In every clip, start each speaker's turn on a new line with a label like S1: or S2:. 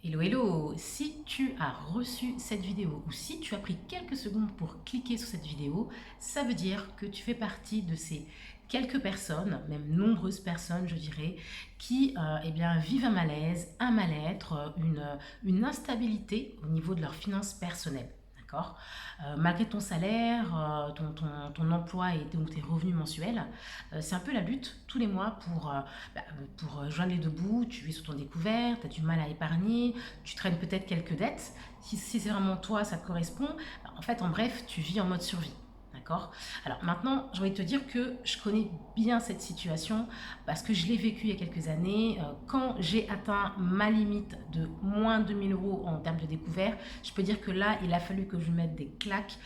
S1: Hello, hello! Si tu as reçu cette vidéo ou si tu as pris quelques secondes pour cliquer sur cette vidéo, ça veut dire que tu fais partie de ces quelques personnes, même nombreuses personnes, je dirais, qui eh bien, vivent un malaise, un mal-être, une instabilité au niveau de leurs finances personnelles. D'accord. Malgré ton salaire, ton emploi et donc tes revenus mensuels, c'est un peu la lutte tous les mois pour joindre les deux bouts. Tu es sous ton découvert, tu as du mal à épargner, tu traînes peut-être quelques dettes. Si c'est vraiment toi, ça te correspond. En fait, en bref, tu vis en mode survie. D'accord. Alors maintenant, j'ai envie de te dire que je connais bien cette situation parce que je l'ai vécu il y a quelques années. Quand j'ai atteint ma limite de moins de 2 000 € en termes de découvert, je peux dire que là, il a fallu que je mette des claques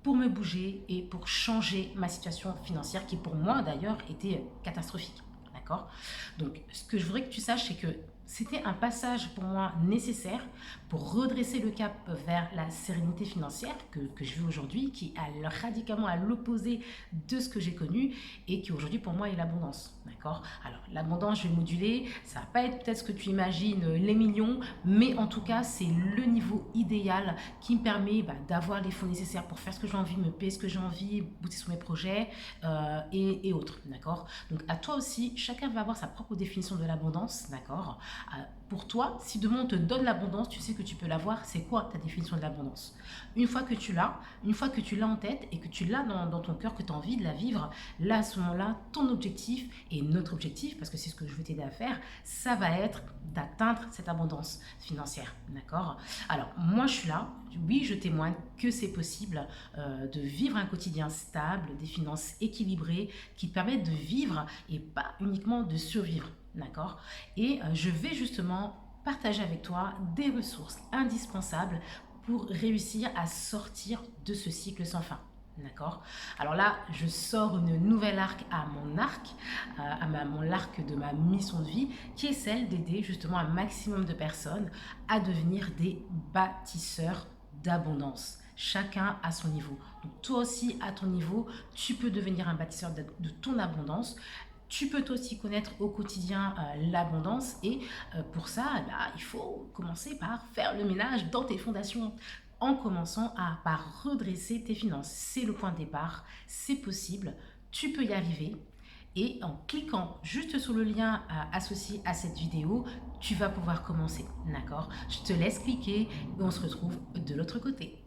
S1: pour me bouger et pour changer ma situation financière qui pour moi d'ailleurs était catastrophique. D'accord. Donc ce que je voudrais que tu saches, c'est que c'était un passage pour moi nécessaire pour redresser le cap vers la sérénité financière que je vis aujourd'hui, qui est radicalement à l'opposé de ce que j'ai connu et qui aujourd'hui pour moi est l'abondance. D'accord. Alors l'abondance, je vais moduler, ça va pas être peut-être ce que tu imagines, les millions, mais en tout cas c'est le niveau idéal qui me permet d'avoir les fonds nécessaires pour faire ce que j'ai envie, me payer ce que j'ai envie, booster sur mes projets et autres. D'accord. Donc à toi aussi, chacun va avoir sa propre définition de l'abondance. D'accord. Pour toi, si demain on te donne l'abondance, tu sais que tu peux l'avoir. C'est quoi ta définition de l'abondance? Une fois que tu l'as, une fois que tu l'as en tête et que tu l'as dans ton cœur, que tu as envie de la vivre, là à ce moment-là, ton objectif et notre objectif, parce que c'est ce que je veux t'aider à faire, ça va être d'atteindre cette abondance financière. D'accord. Alors moi je suis là, oui je témoigne que c'est possible de vivre un quotidien stable, des finances équilibrées qui te permettent de vivre et pas uniquement de survivre. D'accord. Et je vais justement partager avec toi des ressources indispensables pour réussir à sortir de ce cycle sans fin. D'accord. Alors là, je sors une nouvelle arc à mon arc, mon arc de ma mission de vie, qui est celle d'aider justement un maximum de personnes à devenir des bâtisseurs d'abondance. Chacun à son niveau. Donc toi aussi à ton niveau, tu peux devenir un bâtisseur de ton abondance. Tu peux toi aussi connaître au quotidien l'abondance et pour ça, il faut commencer par faire le ménage dans tes fondations en commençant par redresser tes finances. C'est le point de départ, c'est possible, tu peux y arriver et en cliquant juste sur le lien associé à cette vidéo, tu vas pouvoir commencer. D'accord. Je te laisse cliquer et on se retrouve de l'autre côté.